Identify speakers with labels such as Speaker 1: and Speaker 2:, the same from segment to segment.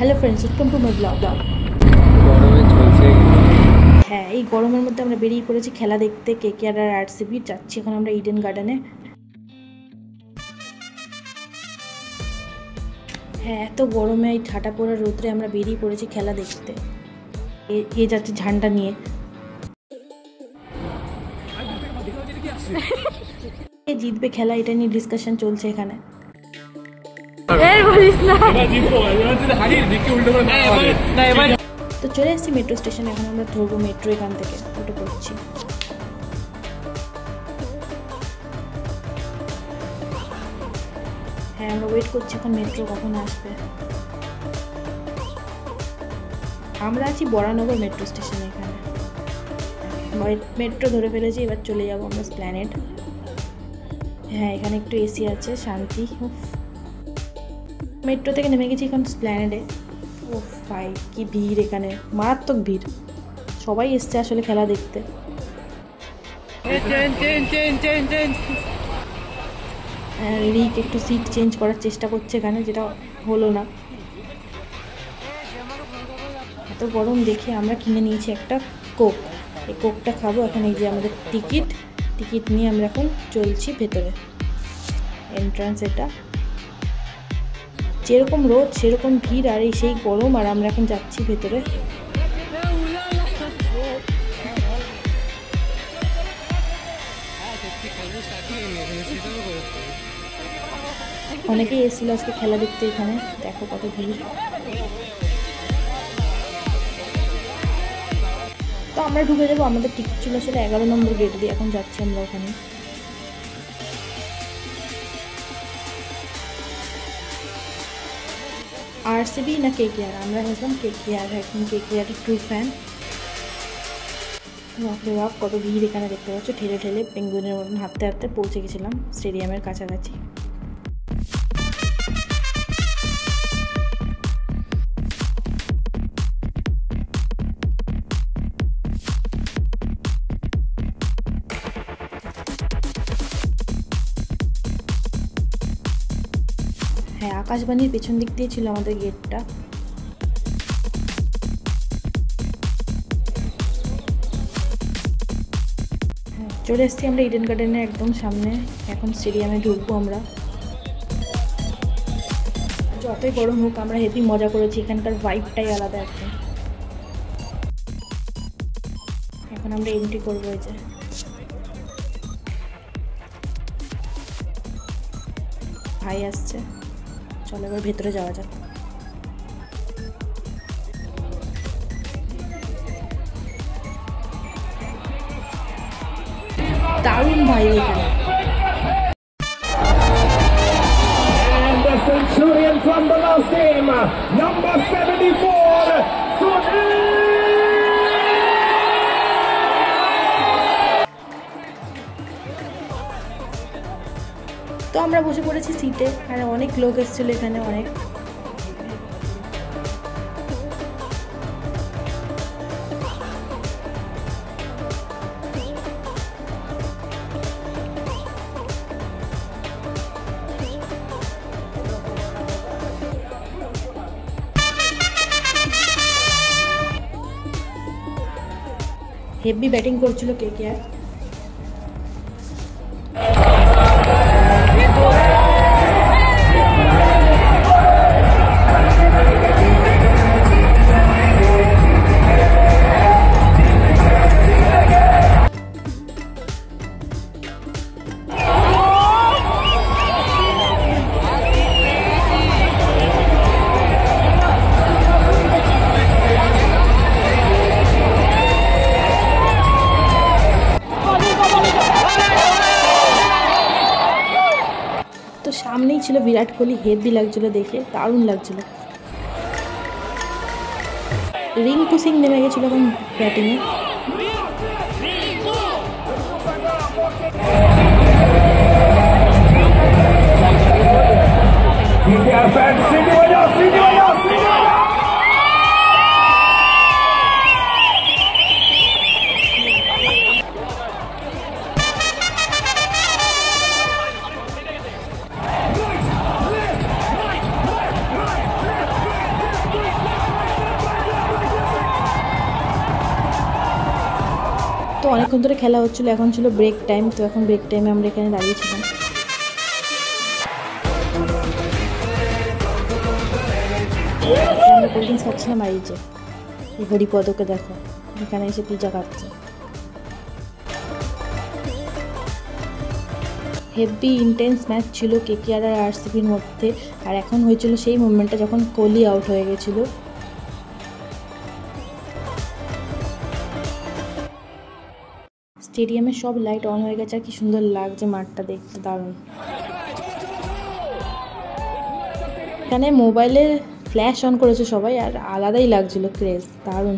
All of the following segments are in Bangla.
Speaker 1: Hello friends, welcome to my blog. হ্যাঁ, এই গরমের মধ্যে আমরা বেরিয়ে পড়েছি খেলা দেখতে। কেকেআর আর আরসিবি যাচ্ছি এখন আমরা ইডেন গার্ডেনে। হ্যাঁ, এত গরমে এই ঠাটা পড়া রোদ্রে আমরা বেরিয়ে পড়েছি খেলা দেখতে। এ যাচ্ছে ঝান্ডা নিয়ে। কে জিতবে খেলা, এটা নিয়ে ডিসকাশন চলছে এখানে। তো চলে এসেছি মেট্রো স্টেশনে, এখন আমরা ধরবো মেট্রো, এখান থেকে উঠে পড়ছি। হ্যাঁ, আমরা ওয়েট করছি এখন মেট্রো কখন আসবে। আমরা আছি বরানগর মেট্রো স্টেশনে। এখানে মেট্রো ধরে ফেলেছি, এবার চলে যাবো আমরা এসপ্ল্যানেড। হ্যাঁ, এখানে একটু এসি আছে, শান্তি। মেট্রো থেকে নেমে গেছি এখন এসপ্ল্যানেডে। ও ভাই, কি ভিড় এখানে, মারাত্মক ভিড়। সবাই এসছে আসলে খেলা দেখতে। রিক একটু সিট চেঞ্জ করার চেষ্টা করছে এখানে, যেটা হলো না। এত গরম দেখে আমরা কিনে নিয়েছি একটা কোক। এই কোকটা খাবো এখন। এই যে আমাদের টিকিট নিয়ে আমরা এখন চলছি ভেতরে। এন্ট্রান্স এটা। যেরকম রোদ সেরকম ভিড়, আর এই সেই গরম, আর আমরা এখন যাচ্ছি ভেতরে। অনেকেই এসেছিল আজকে খেলা দেখতে এখানে। দেখো কত ভিড়। তো আমরা ঢুকে যাবো। আমাদের টিকিট ছিল আসলে 11 নম্বর গেট দিয়ে। এখন যাচ্ছি আমরা ওখানে। আরসিবি না কেকেআর? আমরা হয়েছিলাম কেকেআর। এখন কেকেআর ট্রু ফ্যান। বাপরে বাপ, কত ভিড় এখানে দেখতে পাচ্ছ। ঠেলে ঠেলে পেঙ্গুইনের মতন হাঁটতে হাঁটতে পৌঁছে গেছিলাম স্টেডিয়ামের কাছাকাছি। হ্যাঁ, আকাশবাণীর পেছন দিক দিয়ে ছিল আমাদের গেটটা। চলে এসেছি আমরা ইডেন গার্ডেনের একদম সামনে। এখন স্টেডিয়ামে ঢুকবো আমরা। যতই গরম হোক, আমরা হেভি মজা করেছি। এখানকার ভাইবটাই আলাদা একদম। এখন আমরা এন্ট্রি করবো। এই যে ভাই আসছে, চলো এবার ভেতরে যাওয়া যাক। দারুণ ভাই এখানে।
Speaker 2: Centurion from the last game, number 74,
Speaker 1: তো আমরা বসে পড়েছি সিটে, আর অনেক লোক এসেছিল এখানে, অনেক। হেভি ব্যাটিং করছিল কেকেআর। তো সামনেই ছিল বিরাট কোহলি। হেভি লাগছিল দেখে, দারুণ লাগছিল। রিঙ্কু সিং নেমে গেছিল এখন ব্যাটিংয়ে। অনেকক্ষণ ধরে খেলা হচ্ছিলো, এখন ছিল ব্রেক টাইম। তো এখন ব্রেক টাইমে আমরা এখানে দাঁড়িয়েছিলাম। আমরা কোল্ড ড্রিঙ্কস খাচ্ছিলাম। আর এই যে হরিপদকে দেখো এখানে এসে পিজা খাচ্ছে। হেভি ইন্টেন্স ম্যাচ ছিল কেকেআর আর আরসিবির মধ্যে। আর এখন হয়েছিল সেই মুভমেন্টটা যখন কোহলি আউট হয়ে গেছিলো। স্টেডিয়ামে সব লাইট অন হয়ে গেছে আর কি সুন্দর লাগছে মাঠটা দেখতে, দারুণ। এখানে মোবাইলে ফ্ল্যাশ অন করেছে সবাই আর আলাদাই লাগছিল ক্রেজ, দারুণ।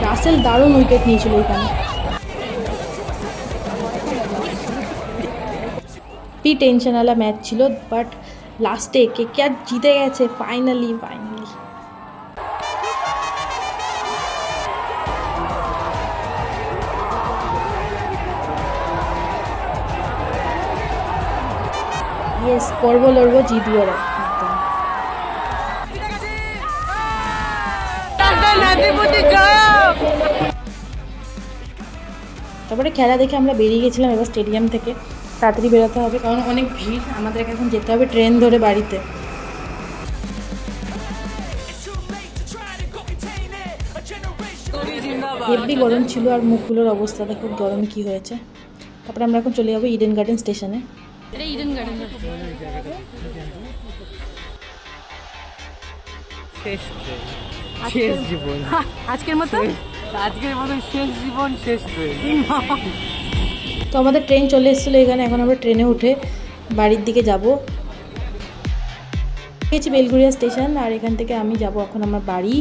Speaker 1: রাসেল দারুণ উইকেট নিয়েছিল এখানে। টেনশনওয়ালা ম্যাচ ছিল, বাট লাস্টে কেকেআর জিতে গেছে ফাইনালি। ইয়েস, করবো লড়বো, জিতবো রে একদম। তারপরে খেলা দেখে আমরা বেরিয়ে গেছিলাম এবার স্টেডিয়াম থেকে। তাড়াতাড়ি বেরোতে হবে কারণ অনেক ভিড়, আমাদেরকে এখন যেতে হবে ট্রেন ধরে বাড়িতে। হেভি গরম ছিল আর মুখগুলোর অবস্থা দেখো গরমে কি হয়েছে। তারপরে আমরা এখন চলে যাবো ইডেন গার্ডেন স্টেশনে। আজকের মতো শেষ জীবন, শেষ ট্রেন। তো আমাদের ট্রেন চলে এসেছিলো এখানে, এখন আমরা ট্রেনে উঠে বাড়ির দিকে যাব। গেছি বেলঘরিয়া স্টেশন আর এখান থেকে আমি যাব এখন আমার বাড়ি।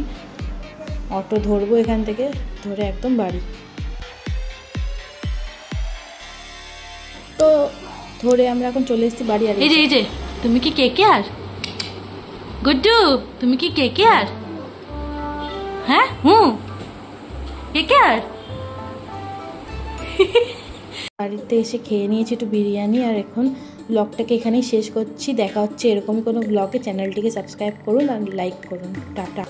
Speaker 1: অটো ধরবো এখান থেকে, ধরে একদম বাড়ি। তো ধরে আমরা এখন চলে এসেছি বাড়ি। আর এই যে তুমি কি কেকেআর? গুড্ডু তুমি কি কেকেআর? হ্যাঁ কেকেআর। বাড়িতে এসে খেয়ে নিয়েছি একটু বিরিয়ানি। আর এখন ব্লগটাকে এখানেই শেষ করছি। দেখা হচ্ছে এরকমই কোনো ব্লগে। চ্যানেলটিকে সাবস্ক্রাইব করুন আর লাইক করুন। টাটা।